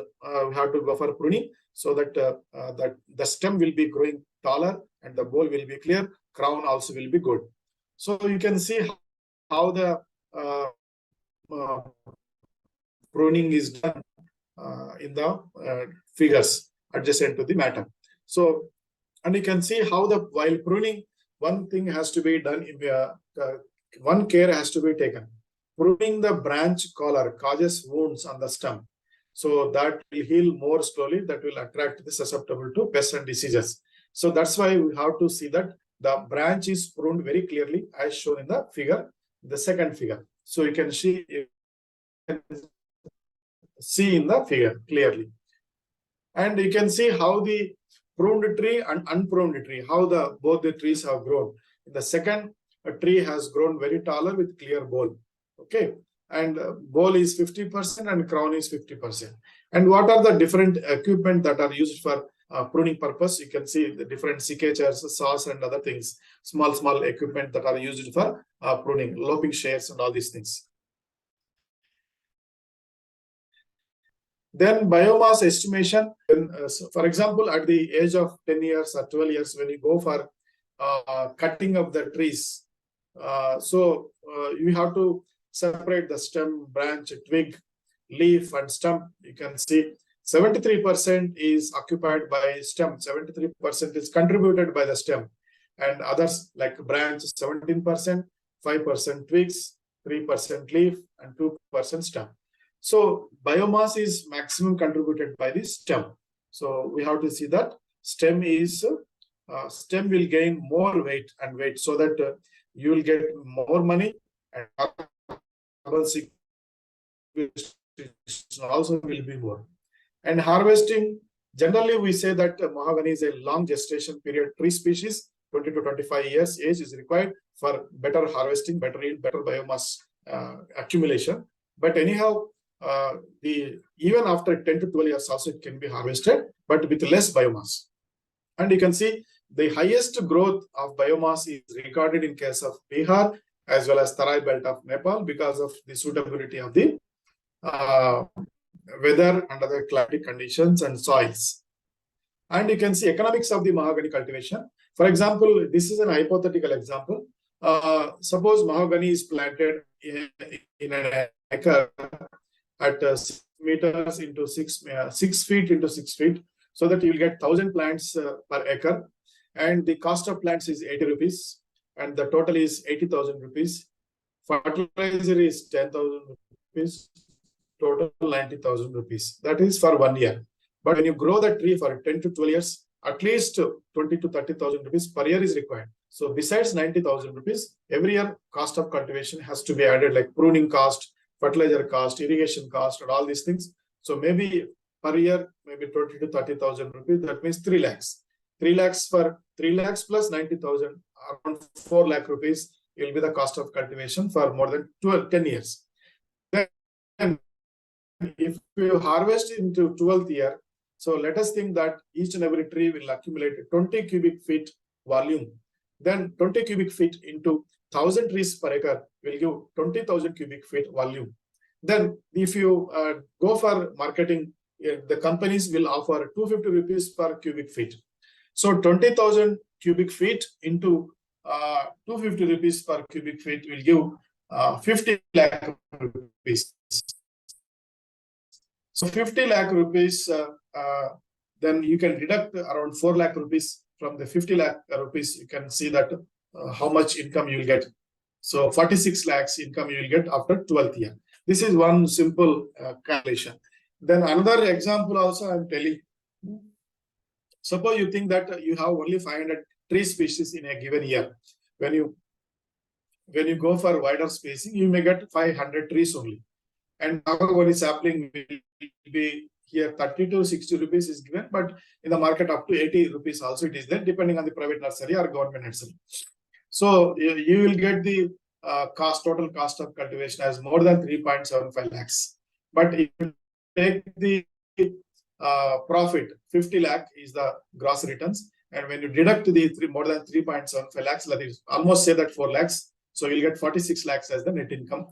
we have to go for pruning so that that the stem will be growing taller and the bole will be clear, crown also will be good. So you can see how the pruning is done in the figures adjacent to the matter. So, and you can see how the while pruning, one thing has to be done in the one care has to be taken. Pruning the branch collar causes wounds on the stem, so that will heal more slowly. That will attract the susceptible to pests and diseases. So that's why we have to see that the branch is pruned very clearly, as shown in the figure, the second figure. So you can see in the figure clearly, and you can see how the pruned tree and unpruned tree, how the both the trees have grown. The second tree has grown very taller with clear bole. Okay, and bole is 50% and crown is 50%. And what are the different equipment that are used for pruning purpose? You can see the different secateurs, saws, and other things, small equipment that are used for pruning, lopping shears, and all these things. Then biomass estimation. So for example, at the age of 10 years or 12 years, when you go for cutting of the trees, you have to separate the stem, branch, twig, leaf, and stump. You can see 73% is occupied by stem, 73% is contributed by the stem, and others like branch 17%, 5% twigs, 3% leaf, and 2% stem. So biomass is maximum contributed by the stem. So we have to see that stem will gain more weight, so that you will get more money, and also will be more. And harvesting, generally we say that mahogany is a long gestation period tree species. 20 to 25 years age is required for better harvesting, better yield, better biomass accumulation. But anyhow, even after 10 to 12 years also it can be harvested, but with less biomass. And you can see the highest growth of biomass is recorded in case of Bihar as well as Tarai belt of Nepal, because of the suitability of the weather and other climatic conditions and soils. And you can see economics of the mahogany cultivation. For example, this is an hypothetical example. Suppose mahogany is planted in an acre at 6 meters into 6 feet into 6 feet, so that you will get 1,000 plants per acre, and the cost of plants is 80 rupees, and the total is 80,000 rupees. Fertilizer is 10,000 rupees, total 90,000 rupees. That is for 1 year. But when you grow the tree for 10 to 12 years, at least 20 to 30,000 rupees per year is required. So besides 90,000 rupees, every year cost of cultivation has to be added, like pruning cost, fertilizer cost, irrigation cost, and all these things. So maybe per year, maybe 20 to 30,000 rupees. That means 3 lakhs. 3 lakhs for 3 lakhs plus 90,000, around 4 lakh rupees will be the cost of cultivation for more than 10 years. Then if you harvest into 12th year, so let us think that each and every tree will accumulate 20 cubic feet volume. Then 20 cubic feet into 1,000 trees per acre will give 20,000 cubic feet volume. Then if you go for marketing, the companies will offer 250 rupees per cubic feet. So 20,000 cubic feet into 250 rupees per cubic feet will give 50 lakh rupees. So 50 lakh rupees, then you can deduct around 4 lakh rupees from the 50 lakh rupees. You can see that how much income you will get. So 46 lakhs income you will get after 12th year. This is one simple calculation. Then another example also I am telling. Suppose you think that you have only 500 tree species in a given year. When you go for wider spacing, you may get 500 trees only. And mahogany sapling will be here 30 to 60 rupees is given, but in the market up to 80 rupees also it is there, depending on the private nursery or government nursery. So you will get the total cost of cultivation as more than 3.75 lakhs. But if you take the profit, 50 lakh is the gross returns, and when you deduct the more than 3.75 lakhs, that is almost say that 4 lakhs, so you'll get 46 lakhs as the net income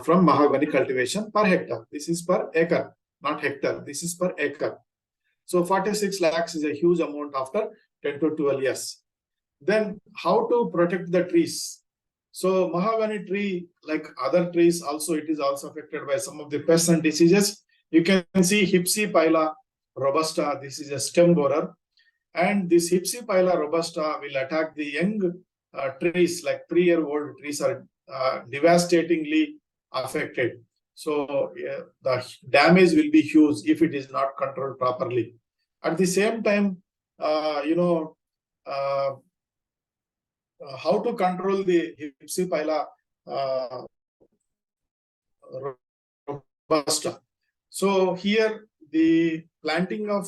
from mahogany cultivation per hectare. This is per acre, not hectare. This is per acre. So 46 lakhs is a huge amount after 10 to 12 years. Then how to protect the trees? So mahogany tree, like other trees, also it is also affected by some of the pests and diseases. You can see Hypsipyla robusta. This is a stem borer, and this Hypsipyla robusta will attack the young trees, like 3-year-old trees are devastatingly affected. So the damage will be huge if it is not controlled properly. At the same time, how to control the Hypsipyla robusta. So here the planting of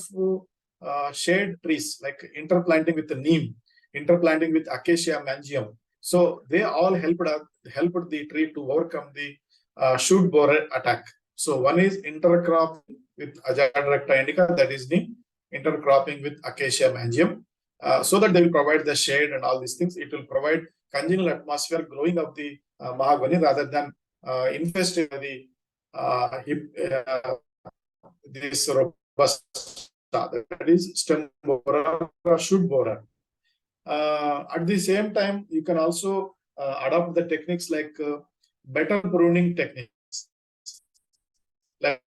shade trees, like interplanting with the neem, interplanting with acacia mangium. So they all helped the tree to overcome the shoot borer attack. So one is intercrop with Azadirachta indica, that is the intercropping with acacia mangium, so that they will provide the shade and all these things. It will provide congenial atmosphere growing of the mahogany rather than infesting the this robusta, that is stem borer or shoot borer. At the same time, you can also adopt the techniques like better pruning techniques, like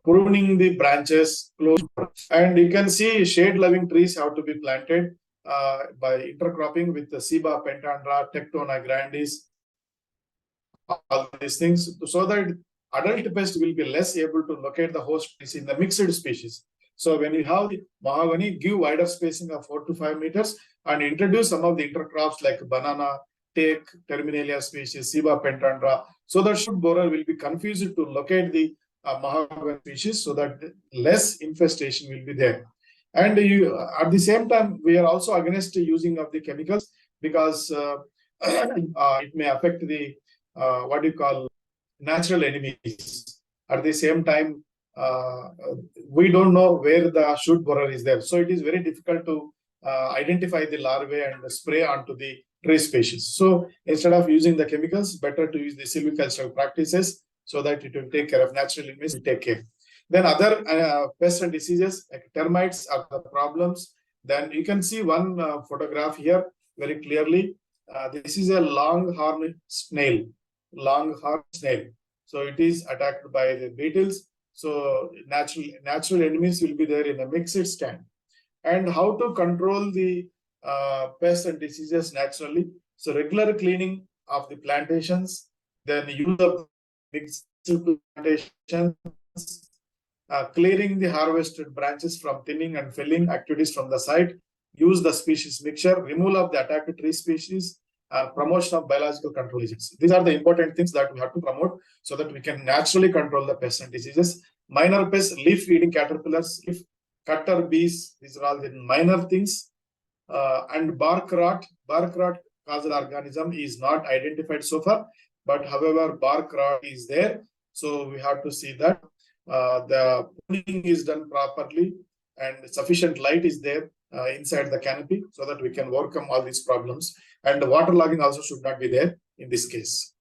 pruning the branches close. And you can see shade-loving trees have to be planted by intercropping with the Ciba pentandra, Tectona grandis, all these things, so that adult pest will be less able to locate the host trees in the mixed species. So when you have the mahogany, give wider spacing of 4 to 5 meters and introduce some of the intercrops like banana, teak, terminalia species, Ciba pentandra, so that shoot borer will be confused to locate the mahogany species, so that less infestation will be there. And at the same time, we are also against the using of the chemicals, because it may affect the what you call natural enemies. At the same time, we don't know where the shoot borer is there, so it is very difficult to identify the larvae and spray onto the tree species. So instead of using the chemicals, better to use the silvicultural practices, so that it will take care of natural enemies. We take care. Then other pests and diseases like termites are the problems. Then you can see one photograph here very clearly. This is a longhorn snail. So it is attacked by the beetles. So natural enemies will be there in a mixed stand. And how to control the pests and diseases naturally? So regular cleaning of the plantations, then use of mixed plantations, clearing the harvested branches from thinning and felling activities from the site, use the species mixture, removal of the attacked tree species, promotion of biological control agents. These are the important things that we have to promote, so that we can naturally control the pests and diseases. Minor pests, leaf-eating caterpillars, leaf cutter bees, these are all the minor things. And bark rot causal organism is not identified so far, but however, bark rot is there. So we have to see that the pruning is done properly and sufficient light is there inside the canopy, so that we can overcome all these problems. And the waterlogging also should not be there in this case.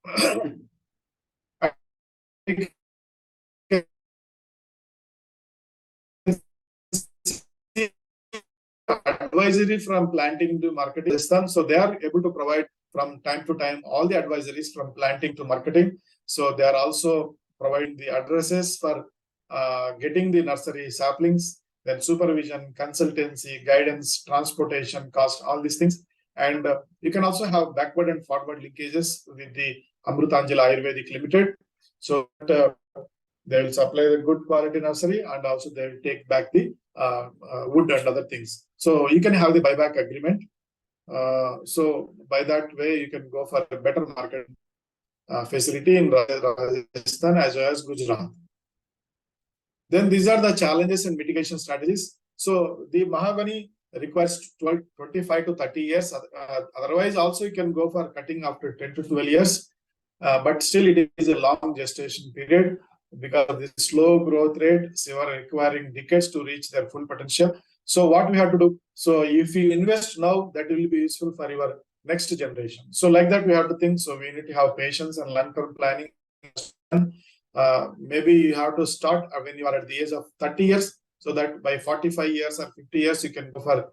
Advisory from planting to marketing. So they are able to provide from time to time all the advisories from planting to marketing. So they are also providing the addresses for getting the nursery saplings, then supervision, consultancy, guidance, transportation, cost, all these things. And you can also have backward and forward linkages with the Amrutanjali Ayurvedic Limited. So they will supply the good quality nursery, and also they will take back the wood and other things. So you can have the buyback agreement. So by that way, you can go for a better market facility in Rajasthan as well as Gujarat. Then these are the challenges and mitigation strategies. So the mahogany requires 25 to 30 years. Otherwise, also you can go for cutting after 10 to 12 years. But still, it is a long gestation period, because of the slow growth rate, they are requiring decades to reach their full potential. So what we have to do? So if you invest now, that will be useful for your next generation. So like that we have to think. So we need to have patience and long-term planning. Maybe you have to start when you are at the age of 30 years, so that by 45 years or 50 years you can go for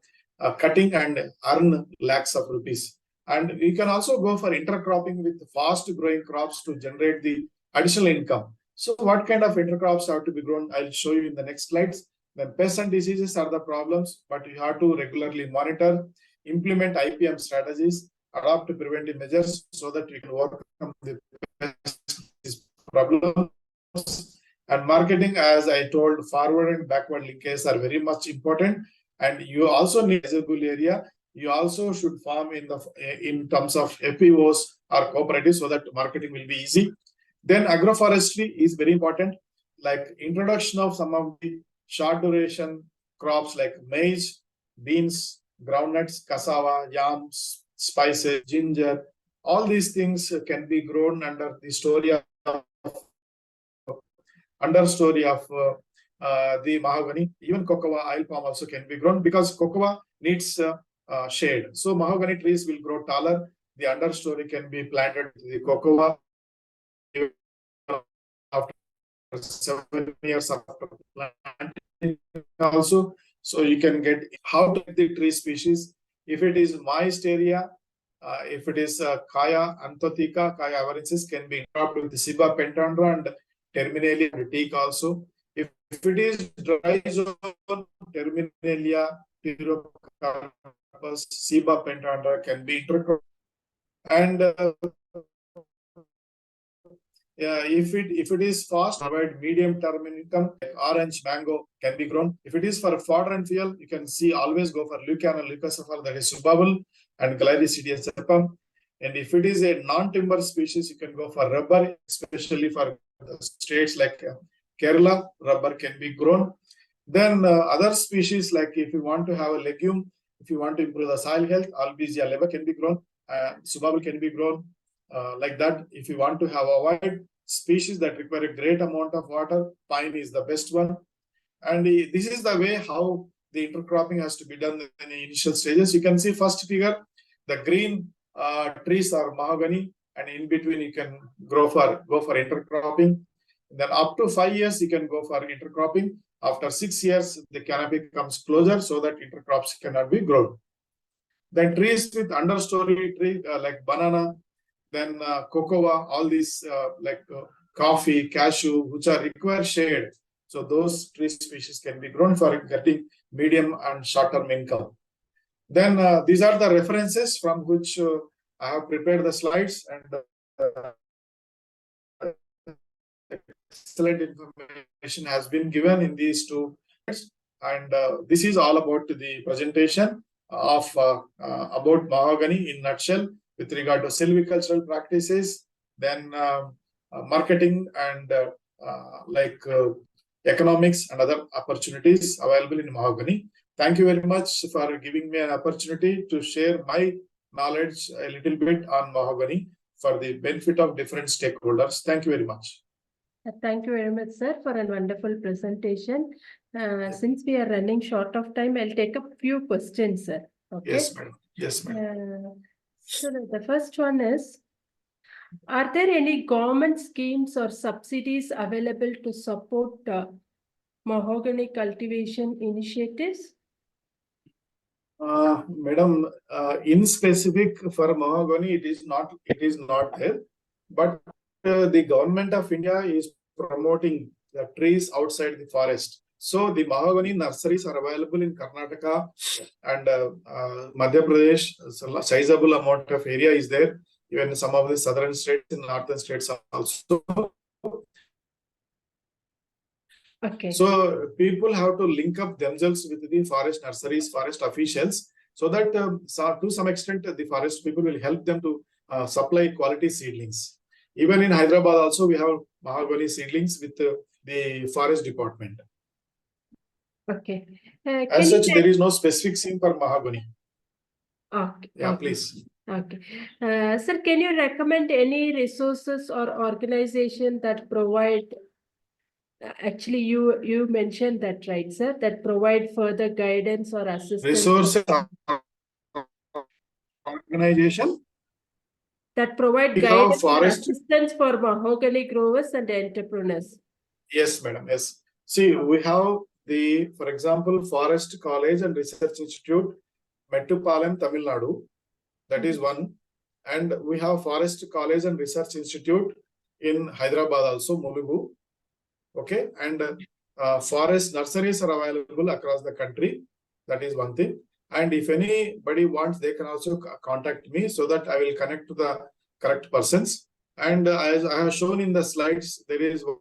cutting and earn lakhs of rupees. And you can also go for intercropping with fast growing crops to generate the additional income. So what kind of intercrops have to be grown? I'll show you in the next slides. Then pests and diseases are the problems, but you have to regularly monitor, implement IPM strategies, adopt preventive measures so that you can overcome the pest problems. And marketing, as I told, forward and backward linkages are very much important. And you also need a visible area. You also should farm in terms of FPOs or cooperatives so that marketing will be easy. Then agroforestry is very important, like introduction of some of the short duration crops like maize, beans, groundnuts, cassava, yams, spices, ginger. All these things can be grown under the understory of the mahogany. Even cocoa, oil palm also can be grown because cocoa needs shade. So mahogany trees will grow taller. The understory can be planted with the cocoa after 7 years after planting also. So you can get how to get the tree species. If it is moist area, if it is Kaya anthotheca, Kaya avarensis can be cropped with the Ciba pentandra and terminalia and teak also. If it is dry zone, terminalia, Pterocarpus, Ciba pentandra can be intercropped. And if it is fast, provide medium term income, like orange, mango can be grown. If it is for fodder and fuel, you can see always go for Leucana, Leucocephala, that is subabul, and Gliricidia sepum. And if it is a non-timber species, you can go for rubber, especially for states like Kerala, rubber can be grown. Then other species, like if you want to have a legume, if you want to improve the soil health, Albizia leva can be grown, subabul can be grown. Like that, if you want to have a wide species that require a great amount of water, pine is the best one. And this is the way how the intercropping has to be done in the initial stages. You can see first figure, the green trees are mahogany, and in between you can go for intercropping. Then up to 5 years you can go for intercropping. After 6 years, the canopy comes closer so that intercrops cannot be grown. Then trees with understory tree like banana, then cocoa, all these coffee, cashew, which are require shade. So those tree species can be grown for getting medium and short-term income. Then these are the references from which I have prepared the slides, and excellent information has been given in these two. And this is all about the presentation of about mahogany in nutshell with regard to silvicultural practices, then marketing and economics and other opportunities available in mahogany. Thank you very much for giving me an opportunity to share my knowledge a little bit on mahogany for the benefit of different stakeholders. Thank you very much. Thank you very much, sir, for a wonderful presentation. Since we are running short of time, I'll take a few questions, sir. Okay? Yes, madam. Yes, madam. So the first one is, are there any government schemes or subsidies available to support mahogany cultivation initiatives? Madam, in specific for mahogany, it is not there, but the government of India is promoting the trees outside the forest. So the mahogany nurseries are available in Karnataka and Madhya Pradesh. So sizable amount of area is there. Even some of the southern states and northern states also. Okay. So people have to link up themselves with the forest nurseries, forest officials, so that to some extent the forest people will help them to supply quality seedlings. Even in Hyderabad also we have mahogany seedlings with the forest department. Okay. As such, there is no specific scheme for mahogany. Okay. Yeah, okay. please. Okay. Sir, can you recommend any resources or organization that provide, actually you mentioned that, right, sir, that provide further guidance or assistance? Resources organization that provide we have guidance and forest. assistance for mahogany growers and entrepreneurs. Yes, madam. Yes. See, we have the, for example, Forest College and Research Institute, Mettupalayam, Tamil Nadu. That is one. And we have Forest College and Research Institute in Hyderabad also, Mulugu. Okay. And forest nurseries are available across the country. That is one thing. And if anybody wants, they can also contact me so that I will connect to the correct persons. And as I have shown in the slides, there is one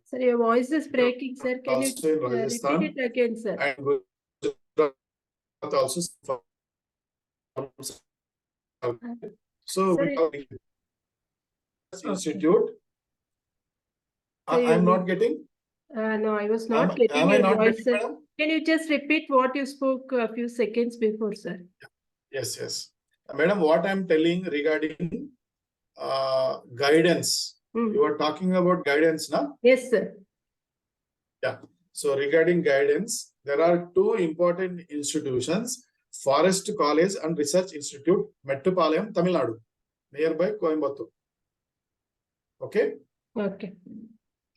Sir, your voice is breaking, sir. Can you repeat it again, sir? And also so Sir, we have institute. I'm not getting. No, I was not getting am I your not voice, getting, sir. madam? Can you just repeat what you spoke a few seconds before, sir? Yes, yes. Madam, what I'm telling regarding guidance. You are talking about guidance, now? Yes, sir. Yeah. So regarding guidance, there are two important institutions, Forest College and Research Institute, Mettupalayam, Tamil Nadu, nearby Coimbatore. Okay? Okay.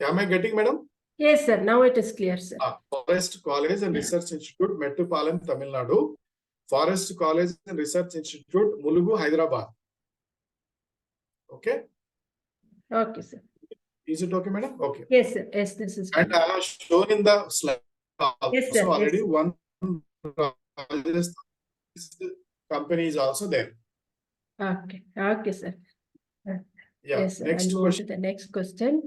Am I getting, madam? Yes, sir. Now it is clear, sir. Forest College and Research Institute, Mettupalayam, Tamil Nadu. Forest College and Research Institute, Mulugu, Hyderabad. Okay? Okay, sir. Is it okay, madam? Okay. Yes, sir. Yes, this is And I have shown in the slide yes, sir. already Yes. one company is also there. Okay. Okay, sir. Yeah. Yes, sir. Next I'll question. move to the next question.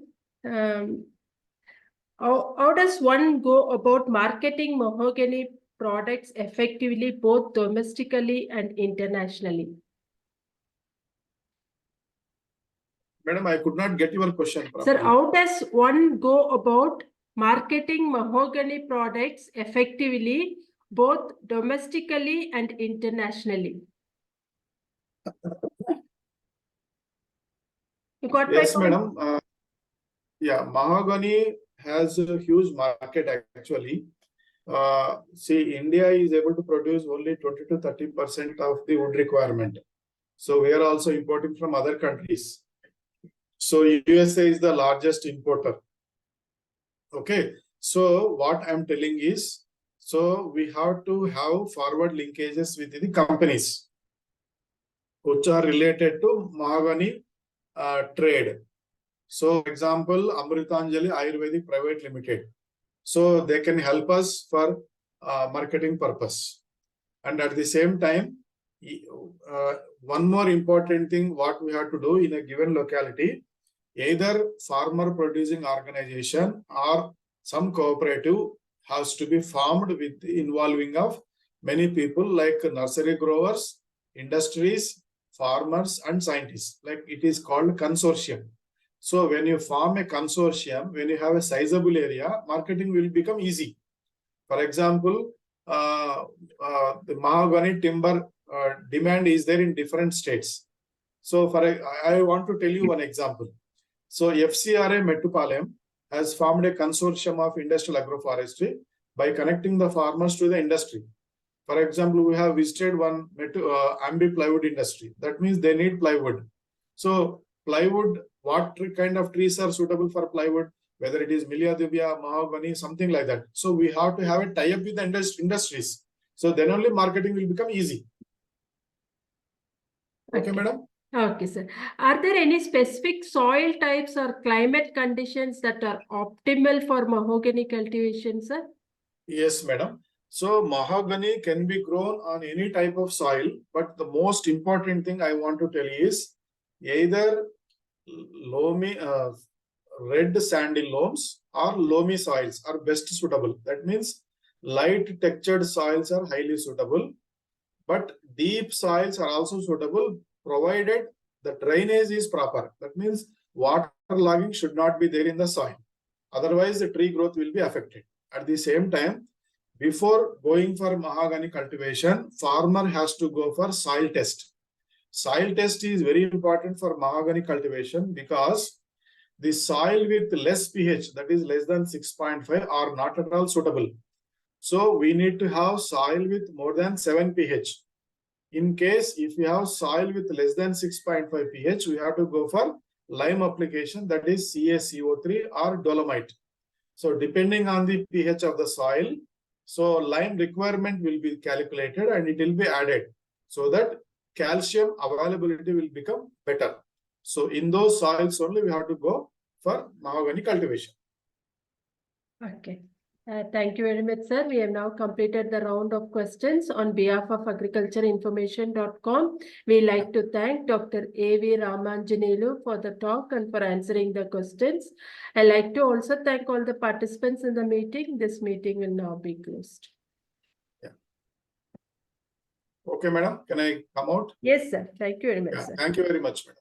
How does one go about marketing mahogany products effectively, both domestically and internationally? Madam, I could not get your question properly. Sir, how does one go about marketing mahogany products effectively, both domestically and internationally? You got my Yes, point? madam. Yeah, mahogany has a huge market actually. See, India is able to produce only 20 to 30% of the wood requirement. So we are also importing from other countries. So USA is the largest importer. Okay. So what I'm telling is, so we have to have forward linkages with the companies which are related to mahogany trade. So, for example, Amritanjali Ayurvedic Private Limited. So they can help us for marketing purpose. And at the same time, one more important thing what we have to do in a given locality, either farmer producing organization or some cooperative has to be formed with the involving of many people like nursery growers, industries, farmers and scientists. Like it is called consortium. So when you form a consortium, when you have a sizable area, marketing will become easy. For example, the mahogany timber demand is there in different states. So I want to tell you one example. So FCRA Mettupalayam has formed a consortium of industrial agroforestry by connecting the farmers to the industry. For example, we have visited one Ambi plywood industry. That means they need plywood. So plywood, what kind of trees are suitable for plywood? Whether it is Milia dubia, mahogany, something like that. So we have to have a tie-up with the industries. So then only marketing will become easy. Okay, madam? Okay, sir. Are there any specific soil types or climate conditions that are optimal for mahogany cultivation, sir? Yes, madam. So mahogany can be grown on any type of soil, but the most important thing I want to tell you is either loamy, red sandy loams or loamy soils are best suitable. That means light textured soils are highly suitable, but deep soils are also suitable provided the drainage is proper. That means water logging should not be there in the soil. Otherwise, the tree growth will be affected. At the same time, before going for mahogany cultivation, farmer has to go for soil test. Soil test is very important for mahogany cultivation because the soil with less pH, that is less than 6.5, are not at all suitable. So we need to have soil with more than 7 pH. In case if we have soil with less than 6.5 pH, we have to go for lime application, that is CaCO3 or dolomite. So depending on the pH of the soil, so lime requirement will be calculated and it will be added so that calcium availability will become better. So in those soils only we have to go for mahogany cultivation. Okay. Thank you very much, sir. We have now completed the round of questions. On behalf of agricultureinformation.com, we like to thank Dr. A.V. Ramanjaneyulu for the talk and for answering the questions. I like to also thank all the participants in the meeting. This meeting will now be closed. Okay, madam. Can I come out? Yes, sir. Thank you very much, Yeah, sir. thank you very much, madam.